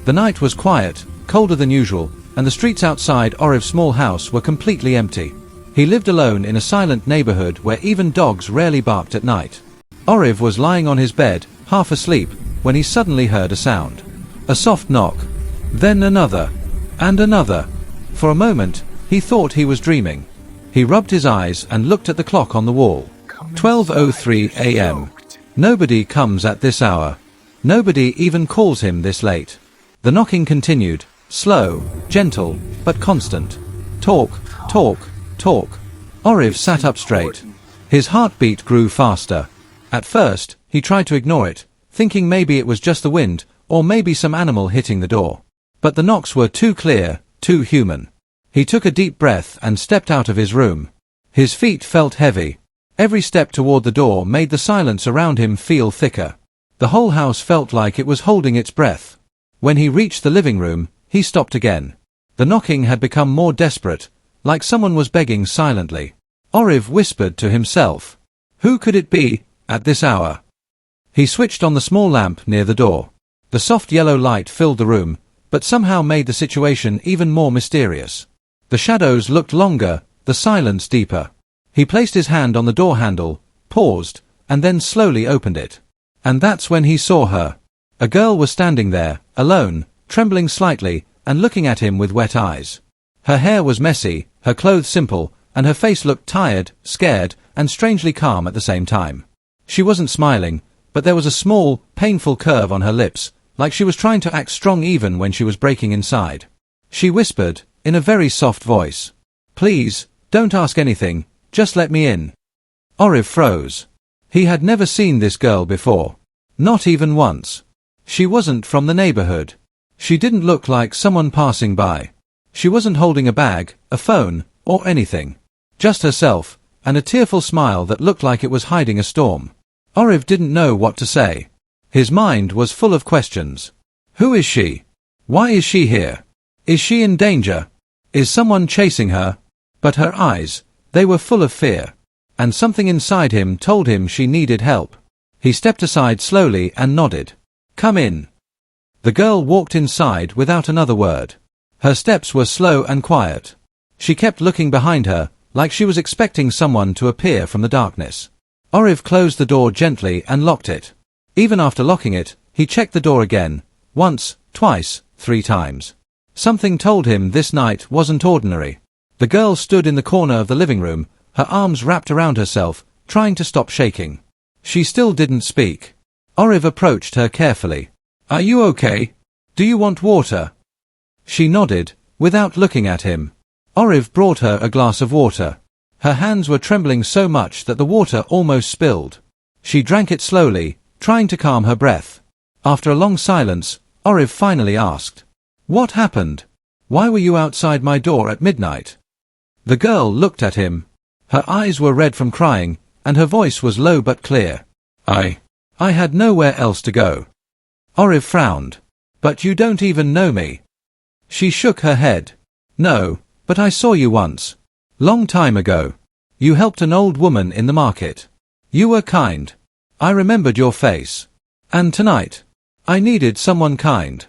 The night was quiet, colder than usual, and the streets outside Oriv's small house were completely empty. He lived alone in a silent neighborhood where even dogs rarely barked at night. Oriv was lying on his bed, half asleep, when he suddenly heard a sound. A soft knock. Then another. And another. For a moment, he thought he was dreaming. He rubbed his eyes and looked at the clock on the wall. 12:03 a.m. Nobody comes at this hour. Nobody even calls him this late. The knocking continued, slow, gentle, but constant. Talk, talk, talk. Oriv sat up straight. His heartbeat grew faster. At first, he tried to ignore it, thinking maybe it was just the wind, or maybe some animal hitting the door. But the knocks were too clear, too human. He took a deep breath and stepped out of his room. His feet felt heavy. Every step toward the door made the silence around him feel thicker. The whole house felt like it was holding its breath. When he reached the living room, he stopped again. The knocking had become more desperate, like someone was begging silently. Oriv whispered to himself. Who could it be, at this hour? He switched on the small lamp near the door. The soft yellow light filled the room, but somehow made the situation even more mysterious. The shadows looked longer, the silence deeper. He placed his hand on the door handle, paused, and then slowly opened it. And that's when he saw her. A girl was standing there, alone, trembling slightly, and looking at him with wet eyes. Her hair was messy, her clothes simple, and her face looked tired, scared, and strangely calm at the same time. She wasn't smiling, but there was a small, painful curve on her lips, like she was trying to act strong even when she was breaking inside. She whispered, in a very soft voice. Please, don't ask anything, just let me in. Oriv froze. He had never seen this girl before. Not even once. She wasn't from the neighborhood. She didn't look like someone passing by. She wasn't holding a bag, a phone, or anything. Just herself, and a tearful smile that looked like it was hiding a storm. Oriv didn't know what to say. His mind was full of questions. Who is she? Why is she here? Is she in danger? Is someone chasing her? But her eyes, they were full of fear. And something inside him told him she needed help. He stepped aside slowly and nodded. Come in. The girl walked inside without another word. Her steps were slow and quiet. She kept looking behind her, like she was expecting someone to appear from the darkness. Oriv closed the door gently and locked it. Even after locking it, he checked the door again, once, twice, 3 times. Something told him this night wasn't ordinary. The girl stood in the corner of the living room, her arms wrapped around herself, trying to stop shaking. She still didn't speak. Oriv approached her carefully. Are you okay? Do you want water? She nodded, without looking at him. Oriv brought her a glass of water. Her hands were trembling so much that the water almost spilled. She drank it slowly, trying to calm her breath. After a long silence, Oriv finally asked, What happened? Why were you outside my door at midnight? The girl looked at him. Her eyes were red from crying, and her voice was low but clear. I had nowhere else to go. Oriv frowned. But you don't even know me. She shook her head. No, but I saw you once. Long time ago. You helped an old woman in the market. You were kind. I remembered your face. And tonight. I needed someone kind.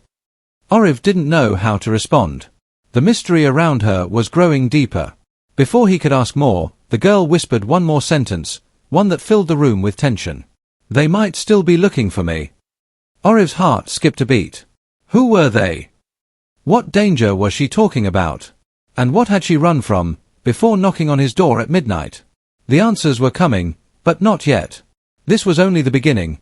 Oriv didn't know how to respond. The mystery around her was growing deeper. Before he could ask more, the girl whispered one more sentence, one that filled the room with tension. They might still be looking for me. Oriv's heart skipped a beat. Who were they? What danger was she talking about? And what had she run from, before knocking on his door at midnight? The answers were coming, but not yet. This was only the beginning.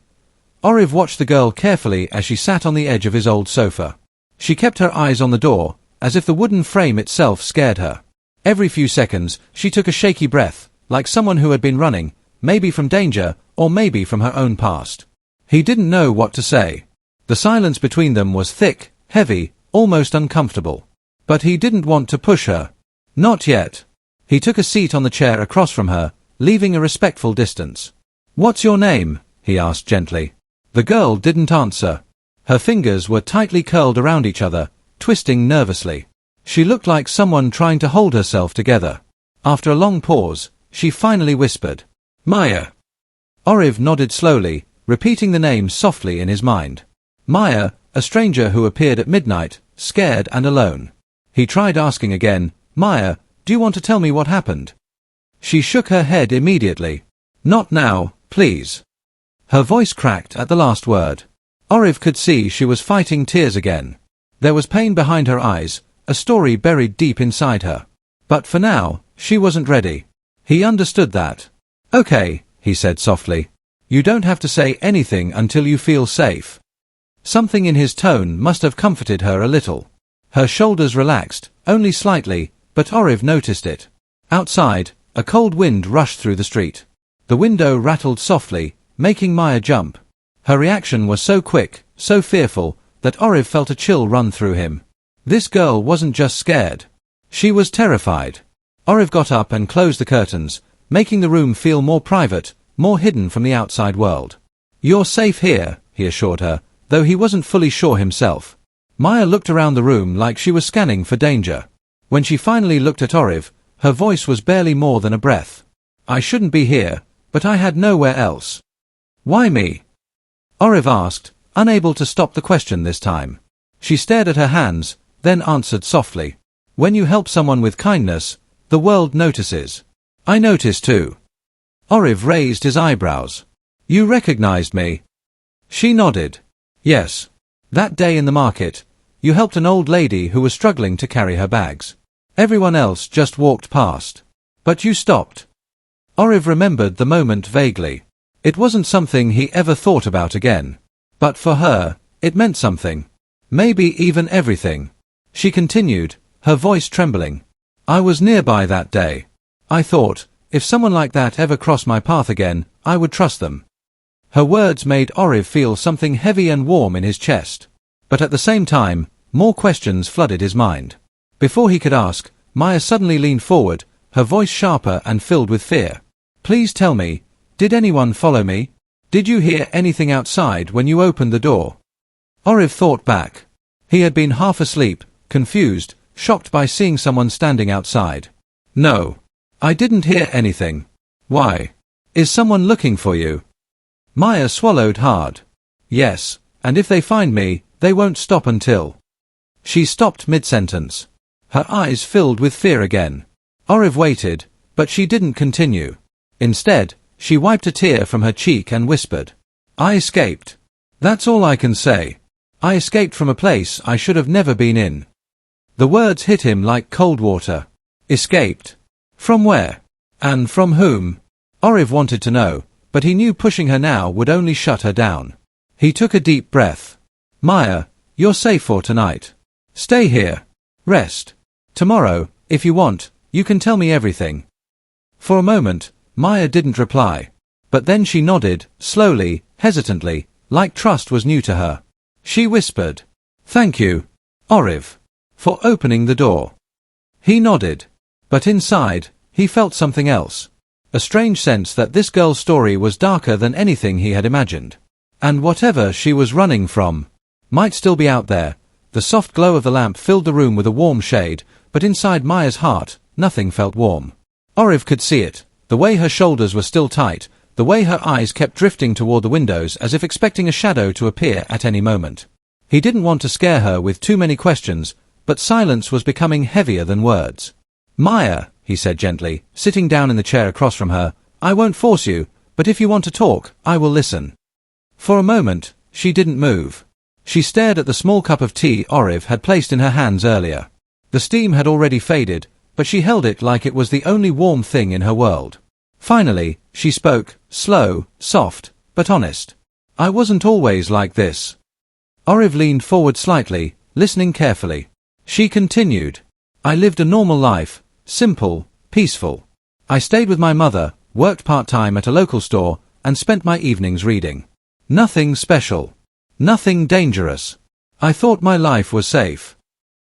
Oriv watched the girl carefully as she sat on the edge of his old sofa. She kept her eyes on the door, as if the wooden frame itself scared her. Every few seconds, she took a shaky breath, like someone who had been running, maybe from danger, or maybe from her own past. He didn't know what to say. The silence between them was thick, heavy, almost uncomfortable. But he didn't want to push her. Not yet. He took a seat on the chair across from her, leaving a respectful distance. What's your name? He asked gently. The girl didn't answer. Her fingers were tightly curled around each other, twisting nervously. She looked like someone trying to hold herself together. After a long pause, she finally whispered, Maya. Oriv nodded slowly, repeating the name softly in his mind. Maya, a stranger who appeared at midnight, scared and alone. He tried asking again, "Maya, do you want to tell me what happened?" She shook her head immediately. "Not now, please." Her voice cracked at the last word. Oriv could see she was fighting tears again. There was pain behind her eyes, a story buried deep inside her. But for now, she wasn't ready. He understood that. "Okay," he said softly. "You don't have to say anything until you feel safe." Something in his tone must have comforted her a little. Her shoulders relaxed, only slightly, but Oriv noticed it. Outside, a cold wind rushed through the street. The window rattled softly, making Maya jump. Her reaction was so quick, so fearful, that Oriv felt a chill run through him. This girl wasn't just scared. She was terrified. Oriv got up and closed the curtains, making the room feel more private, more hidden from the outside world. "You're safe here," he assured her, though he wasn't fully sure himself. Maya looked around the room like she was scanning for danger. When she finally looked at Oriv, her voice was barely more than a breath. "I shouldn't be here, but I had nowhere else." "Why me?" Oriv asked, unable to stop the question this time. She stared at her hands, then answered softly. "When you help someone with kindness, the world notices. I notice too." Oriv raised his eyebrows. "You recognized me?" She nodded. "Yes. That day in the market, you helped an old lady who was struggling to carry her bags. Everyone else just walked past. But you stopped." Oriv remembered the moment vaguely. It wasn't something he ever thought about again. But for her, it meant something. Maybe even everything. She continued, her voice trembling. "I was nearby that day. I thought, if someone like that ever crossed my path again, I would trust them." Her words made Oriv feel something heavy and warm in his chest. But at the same time, more questions flooded his mind. Before he could ask, Maya suddenly leaned forward, her voice sharper and filled with fear. "Please tell me, did anyone follow me? Did you hear anything outside when you opened the door?" Oriv thought back. He had been half asleep, confused, shocked by seeing someone standing outside. "No. I didn't hear anything. Why? Is someone looking for you?" Maya swallowed hard. "Yes, and if they find me, they won't stop until..." She stopped mid-sentence. Her eyes filled with fear again. Oriv waited, but she didn't continue. Instead, she wiped a tear from her cheek and whispered, "I escaped. That's all I can say. I escaped from a place I should have never been in." The words hit him like cold water. Escaped? From where? And from whom? Oriv wanted to know, but he knew pushing her now would only shut her down. He took a deep breath. "Maya, you're safe for tonight. Stay here. Rest. Tomorrow, if you want, you can tell me everything." For a moment, Maya didn't reply. But then she nodded, slowly, hesitantly, like trust was new to her. She whispered, "Thank you, Oriv, for opening the door." He nodded. But inside, he felt something else. A strange sense that this girl's story was darker than anything he had imagined. And whatever she was running from might still be out there. The soft glow of the lamp filled the room with a warm shade, but inside Maya's heart, nothing felt warm. Oriv could see it, the way her shoulders were still tight, the way her eyes kept drifting toward the windows as if expecting a shadow to appear at any moment. He didn't want to scare her with too many questions, but silence was becoming heavier than words. "Maya," he said gently, sitting down in the chair across from her, "I won't force you, but if you want to talk, I will listen." For a moment, she didn't move. She stared at the small cup of tea Oriv had placed in her hands earlier. The steam had already faded, but she held it like it was the only warm thing in her world. Finally, she spoke, slow, soft, but honest. "I wasn't always like this." Oriv leaned forward slightly, listening carefully. She continued, "I lived a normal life, simple, peaceful. I stayed with my mother, worked part-time at a local store, and spent my evenings reading. Nothing special. Nothing dangerous. I thought my life was safe."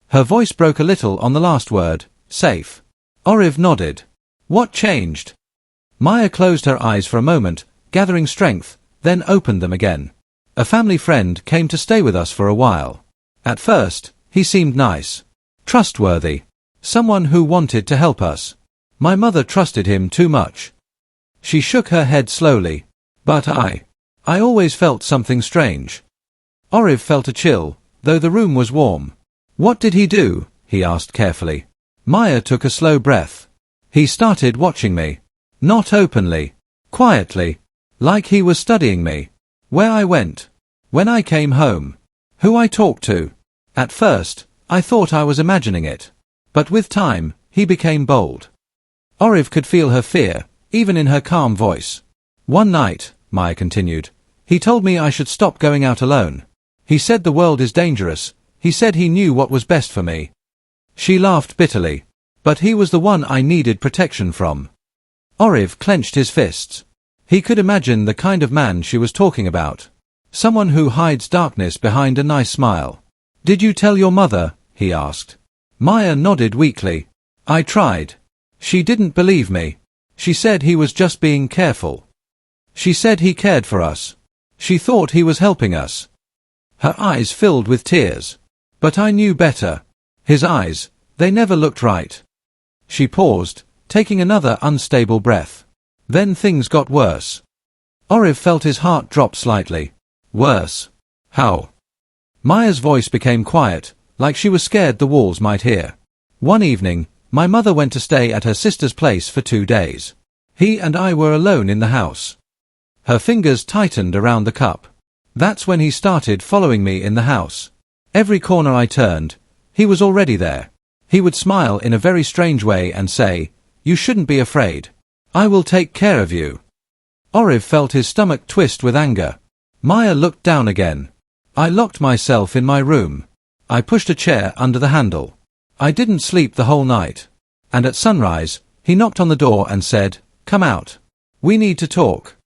Her voice broke a little on the last word, safe. Oriv nodded. "What changed?" Maya closed her eyes for a moment, gathering strength, then opened them again. "A family friend came to stay with us for a while. At first, he seemed nice. Trustworthy. Someone who wanted to help us. My mother trusted him too much." She shook her head slowly. "But I always felt something strange." Oriv felt a chill, though the room was warm. "What did he do?" he asked carefully. Maya took a slow breath. "He started watching me. Not openly. Quietly. Like he was studying me. Where I went. When I came home. Who I talked to. At first, I thought I was imagining it. But with time, he became bold." Oriv could feel her fear, even in her calm voice. "One night," Maya continued, "he told me I should stop going out alone. He said the world is dangerous. He said he knew what was best for me." She laughed bitterly. "But he was the one I needed protection from." Oriv clenched his fists. He could imagine the kind of man she was talking about. Someone who hides darkness behind a nice smile. "Did you tell your mother?" he asked. Maya nodded weakly. "I tried. She didn't believe me. She said he was just being careful. She said he cared for us. She thought he was helping us." Her eyes filled with tears. "But I knew better. His eyes, they never looked right." She paused, taking another unstable breath. Then things got worse. Oriv felt his heart drop slightly. "Worse? How?" Maya's voice became quiet, like she was scared the walls might hear. "One evening, my mother went to stay at her sister's place for 2 days. He and I were alone in the house." Her fingers tightened around the cup. "That's when he started following me in the house. Every corner I turned, he was already there. He would smile in a very strange way and say, 'You shouldn't be afraid. I will take care of you.'" Oriv felt his stomach twist with anger. Maya looked down again. "I locked myself in my room. I pushed a chair under the handle. I didn't sleep the whole night. And at sunrise, he knocked on the door and said, 'Come out. We need to talk.'"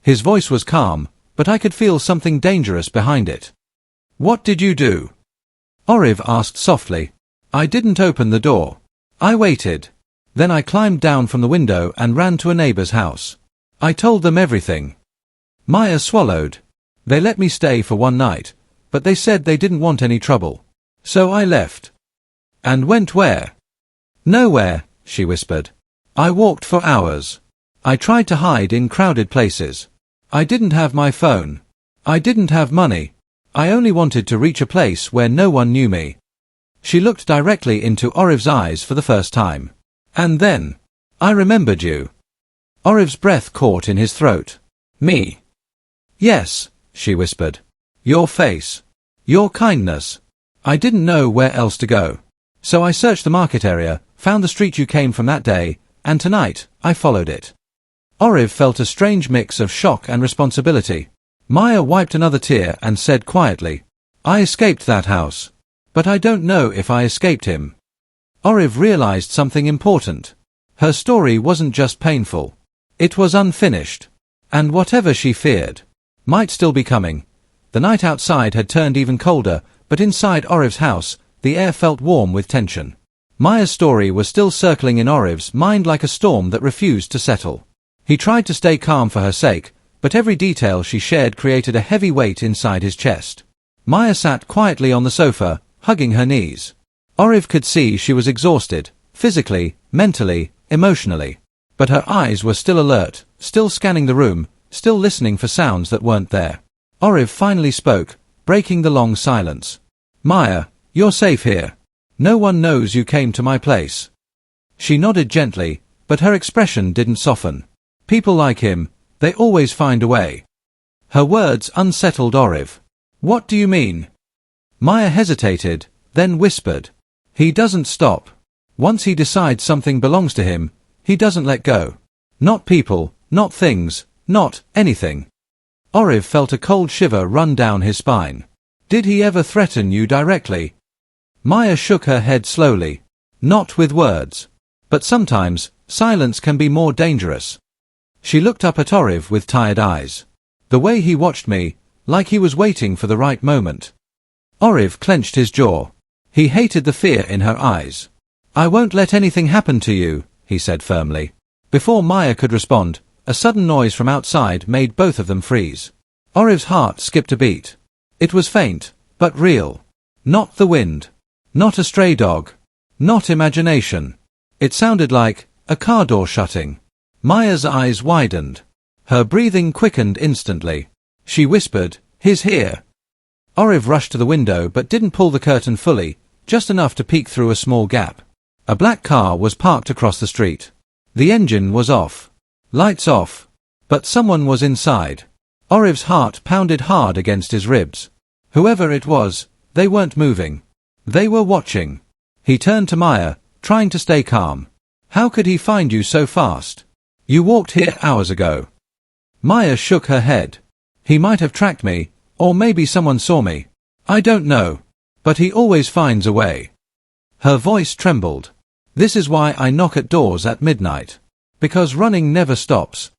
His voice was calm, but I could feel something dangerous behind it. "What did you do?" Oriv asked softly. "I didn't open the door. I waited. Then I climbed down from the window and ran to a neighbor's house. I told them everything." Maya swallowed. "They let me stay for 1 night, but they said they didn't want any trouble. So I left." "And went where?" "Nowhere," she whispered. "I walked for hours. I tried to hide in crowded places. I didn't have my phone. I didn't have money. I only wanted to reach a place where no one knew me." She looked directly into Oriv's eyes for the first time. "And then, I remembered you." Oriv's breath caught in his throat. "Me?" "Yes," she whispered. "Your face. Your kindness. I didn't know where else to go. So I searched the market area, found the street you came from that day, and tonight, I followed it." Oriv felt a strange mix of shock and responsibility. Maya wiped another tear and said quietly, "I escaped that house. But I don't know if I escaped him." Oriv realized something important. Her story wasn't just painful. It was unfinished. And whatever she feared might still be coming. The night outside had turned even colder, but inside Oriv's house, the air felt warm with tension. Maya's story was still circling in Oriv's mind like a storm that refused to settle. He tried to stay calm for her sake, but every detail she shared created a heavy weight inside his chest. Maya sat quietly on the sofa, hugging her knees. Oriv could see she was exhausted, physically, mentally, emotionally. But her eyes were still alert, still scanning the room, still listening for sounds that weren't there. Oriv finally spoke, breaking the long silence. "Maya, you're safe here. No one knows you came to my place." She nodded gently, but her expression didn't soften. "People like him, they always find a way." Her words unsettled Oriv. "What do you mean?" Maya hesitated, then whispered. "He doesn't stop. Once he decides something belongs to him, he doesn't let go. Not people, not things, not anything." Oriv felt a cold shiver run down his spine. "Did he ever threaten you directly?" Maya shook her head slowly. "Not with words. But sometimes, silence can be more dangerous." She looked up at Oriv with tired eyes. The way he watched me, like he was waiting for the right moment. Oriv clenched his jaw. He hated the fear in her eyes. "I won't let anything happen to you," he said firmly. Before Maya could respond, a sudden noise from outside made both of them freeze. Oriv's heart skipped a beat. It was faint, but real. Not the wind. Not a stray dog. Not imagination. It sounded like a car door shutting. Maya's eyes widened. Her breathing quickened instantly. She whispered, "He's here." Oriv rushed to the window but didn't pull the curtain fully, just enough to peek through a small gap. A black car was parked across the street. The engine was off. Lights off. But someone was inside. Oriv's heart pounded hard against his ribs. Whoever it was, they weren't moving. They were watching. He turned to Maya, trying to stay calm. How could he find you so fast? You walked here hours ago. Maya shook her head. He might have tracked me, or maybe someone saw me. I don't know. But he always finds a way. Her voice trembled. This is why I knock at doors at midnight. Because running never stops.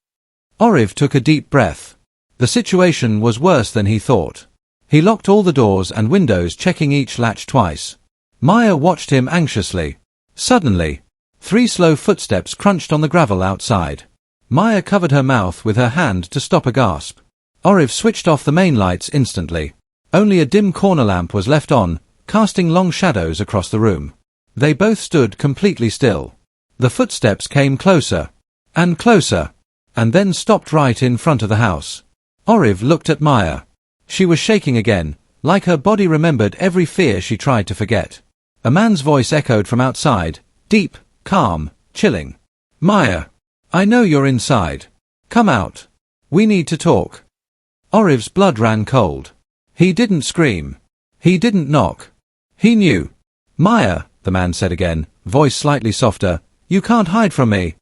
Oriv took a deep breath. The situation was worse than he thought. He locked all the doors and windows, checking each latch twice. Maya watched him anxiously. Suddenly, 3 slow footsteps crunched on the gravel outside. Maya covered her mouth with her hand to stop a gasp. Oriv switched off the main lights instantly. Only a dim corner lamp was left on, casting long shadows across the room. They both stood completely still. The footsteps came closer. And closer. And then stopped right in front of the house. Oriv looked at Maya. She was shaking again, like her body remembered every fear she tried to forget. A man's voice echoed from outside, deep, calm, chilling. Maya, I know you're inside. Come out. We need to talk. Oriv's blood ran cold. He didn't scream. He didn't knock. He knew. Maya, the man said again, voice slightly softer, you can't hide from me.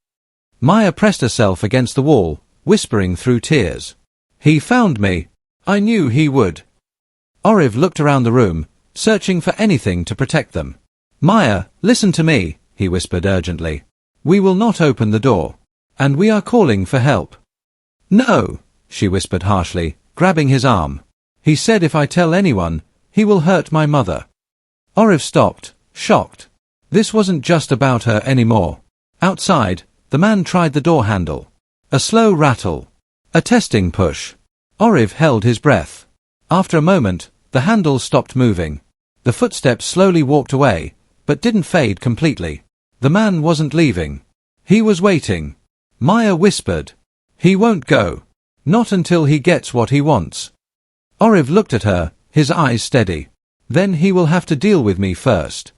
Maya pressed herself against the wall, whispering through tears. He found me. I knew he would. Oriv looked around the room, searching for anything to protect them. Maya, listen to me, he whispered urgently. We will not open the door. And we are calling for help. No, she whispered harshly, grabbing his arm. He said if I tell anyone, he will hurt my mother. Oriv stopped, shocked. This wasn't just about her anymore. Outside, the man tried the door handle. A slow rattle. A testing push. Oriv held his breath. After a moment, the handle stopped moving. The footsteps slowly walked away, but didn't fade completely. The man wasn't leaving. He was waiting. Maya whispered. He won't go. Not until he gets what he wants. Oriv looked at her, his eyes steady. Then he will have to deal with me first.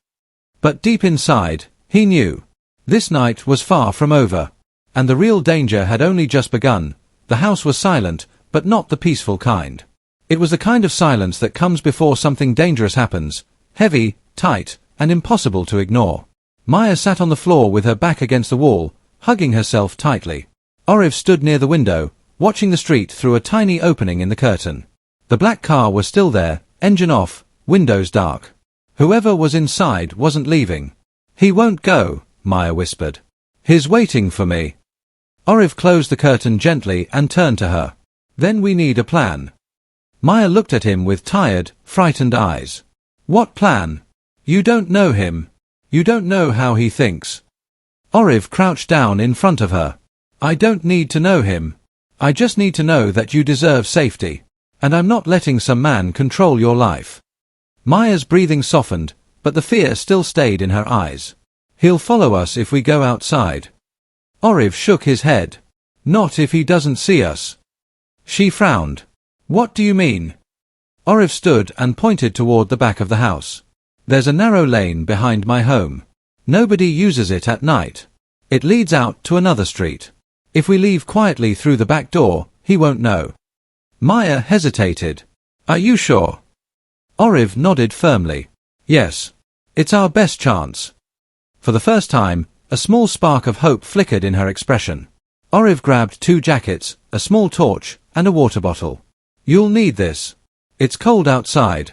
But deep inside, he knew. This night was far from over. And the real danger had only just begun. The house was silent, but not the peaceful kind. It was the kind of silence that comes before something dangerous happens. Heavy, tight, and impossible to ignore. Maya sat on the floor with her back against the wall, hugging herself tightly. Oriv stood near the window, watching the street through a tiny opening in the curtain. The black car was still there, engine off, windows dark. Whoever was inside wasn't leaving. He won't go, Maya whispered. He's waiting for me. Oriv closed the curtain gently and turned to her. Then we need a plan. Maya looked at him with tired, frightened eyes. What plan? You don't know him. You don't know how he thinks. Oriv crouched down in front of her. I don't need to know him. I just need to know that you deserve safety. And I'm not letting some man control your life. Maya's breathing softened, but the fear still stayed in her eyes. He'll follow us if we go outside. Oriv shook his head. Not if he doesn't see us. She frowned. What do you mean? Oriv stood and pointed toward the back of the house. There's a narrow lane behind my home. Nobody uses it at night. It leads out to another street. If we leave quietly through the back door, he won't know. Maya hesitated. Are you sure? Oriv nodded firmly. Yes. It's our best chance. For the first time, a small spark of hope flickered in her expression. Oriv grabbed 2 jackets, a small torch, and a water bottle. You'll need this. It's cold outside.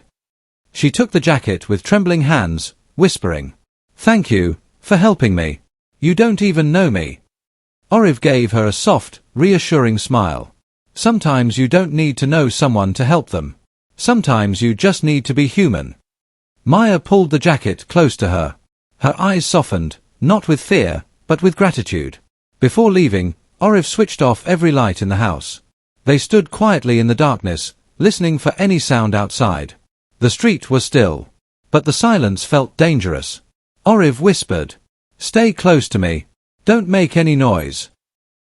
She took the jacket with trembling hands, whispering. Thank you, for helping me. You don't even know me. Oriv gave her a soft, reassuring smile. Sometimes you don't need to know someone to help them. Sometimes you just need to be human. Maya pulled the jacket close to her. Her eyes softened, not with fear, but with gratitude. Before leaving, Oriv switched off every light in the house. They stood quietly in the darkness, listening for any sound outside. The street was still. But the silence felt dangerous. Oriv whispered. Stay close to me. Don't make any noise.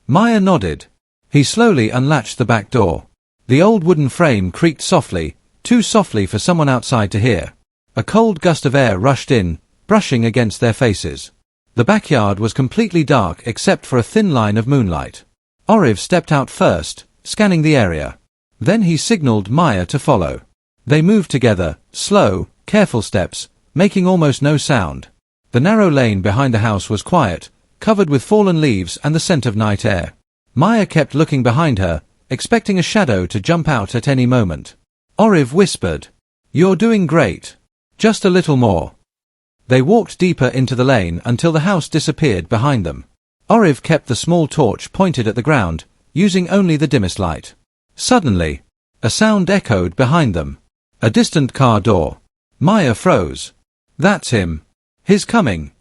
Maya nodded. He slowly unlatched the back door. The old wooden frame creaked softly, too softly for someone outside to hear. A cold gust of air rushed in, brushing against their faces. The backyard was completely dark except for a thin line of moonlight. Oriv stepped out first, scanning the area. Then he signaled Maya to follow. They moved together, slow, careful steps, making almost no sound. The narrow lane behind the house was quiet, covered with fallen leaves and the scent of night air. Maya kept looking behind her, expecting a shadow to jump out at any moment. Oriv whispered, "You're doing great. Just a little more." They walked deeper into the lane until the house disappeared behind them. Oriv kept the small torch pointed at the ground, using only the dimmest light. Suddenly, a sound echoed behind them. A distant car door. Maya froze. "That's him. He's coming."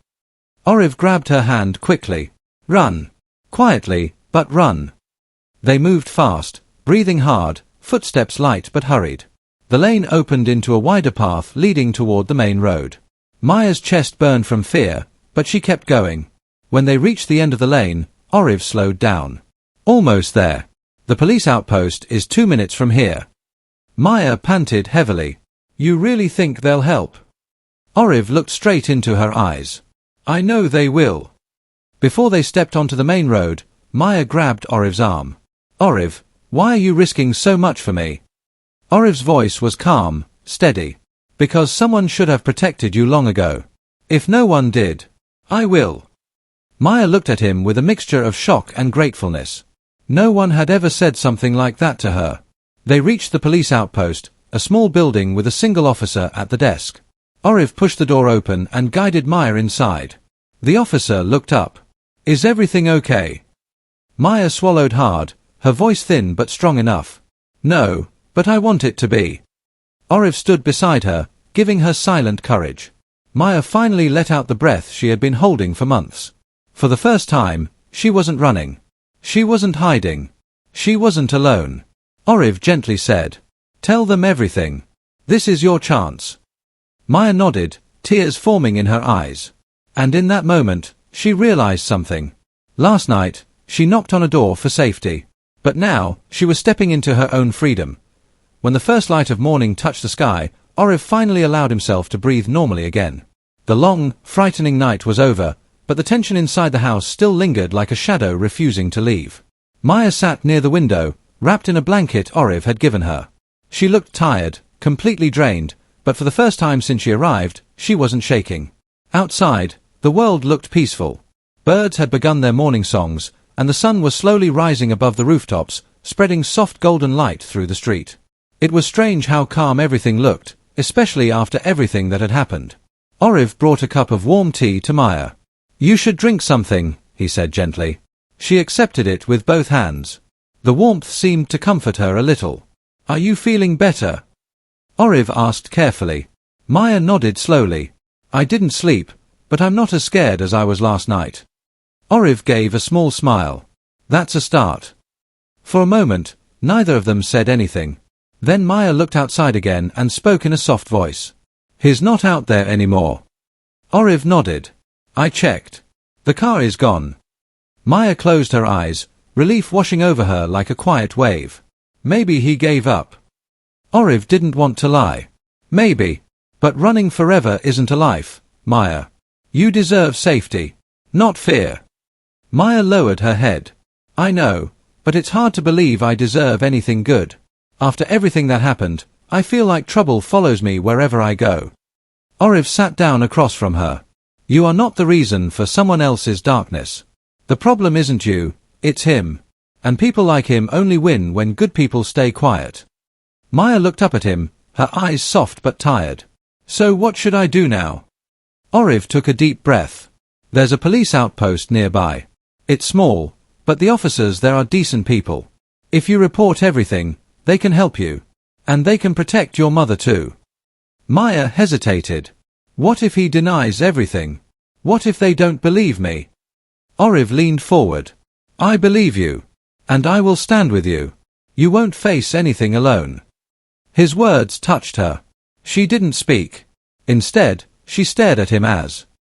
Oriv grabbed her hand quickly. "Run. Quietly, but run." They moved fast, breathing hard, footsteps light but hurried. The lane opened into a wider path leading toward the main road. Maya's chest burned from fear, but she kept going. When they reached the end of the lane, Oriv slowed down. "Almost there. The police outpost is 2 minutes from here." Maya panted heavily. "You really think they'll help?" Oriv looked straight into her eyes. "I know they will." Before they stepped onto the main road, Maya grabbed Oriv's arm. "Oriv, why are you risking so much for me?" Oriv's voice was calm, steady. "Because someone should have protected you long ago. If no one did, I will." Maya looked at him with a mixture of shock and gratefulness. No one had ever said something like that to her. They reached the police outpost, a small building with a single officer at the desk. Oriv pushed the door open and guided Maya inside. The officer looked up. "Is everything okay?" Maya swallowed hard, her voice thin but strong enough. "No, but I want it to be." Oriv stood beside her, giving her silent courage. Maya finally let out the breath she had been holding for months. For the first time, she wasn't running. She wasn't hiding. She wasn't alone. Oriv gently said, "Tell them everything. This is your chance." Maya nodded, tears forming in her eyes. And in that moment, she realized something. Last night, she knocked on a door for safety. But now, she was stepping into her own freedom. When the first light of morning touched the sky, Oriv finally allowed himself to breathe normally again. The long, frightening night was over, but the tension inside the house still lingered like a shadow refusing to leave. Maya sat near the window, wrapped in a blanket Oriv had given her. She looked tired, completely drained, but for the first time since she arrived, she wasn't shaking. Outside, the world looked peaceful. Birds had begun their morning songs, and the sun was slowly rising above the rooftops, spreading soft golden light through the street. It was strange how calm everything looked, especially after everything that had happened. Oriv brought a cup of warm tea to Maya. "You should drink something," he said gently. She accepted it with both hands. The warmth seemed to comfort her a little. "Are you feeling better?" Oriv asked carefully. Maya nodded slowly. "I didn't sleep, but I'm not as scared as I was last night." Oriv gave a small smile. "That's a start." For a moment, neither of them said anything. Then Maya looked outside again and spoke in a soft voice. "He's not out there anymore." Oriv nodded. "I checked. The car is gone." Maya closed her eyes, relief washing over her like a quiet wave. Maybe he gave up. Oriv didn't want to lie. Maybe. But running forever isn't a life, Maya. You deserve safety, not fear. Maya lowered her head. "I know, but it's hard to believe I deserve anything good. After everything that happened, I feel like trouble follows me wherever I go." Oriv sat down across from her. "You are not the reason for someone else's darkness. The problem isn't you, it's him. And people like him only win when good people stay quiet." Maya looked up at him, her eyes soft but tired. "So what should I do now?" Oriv took a deep breath. "There's a police outpost nearby. It's small, but the officers there are decent people. If you report everything, they can help you. And they can protect your mother too." Maya hesitated. What if he denies everything? What if they don't believe me? Oriv leaned forward. "I believe you. And I will stand with you. You won't face anything alone." His words touched her. She didn't speak. Instead, she stared at him as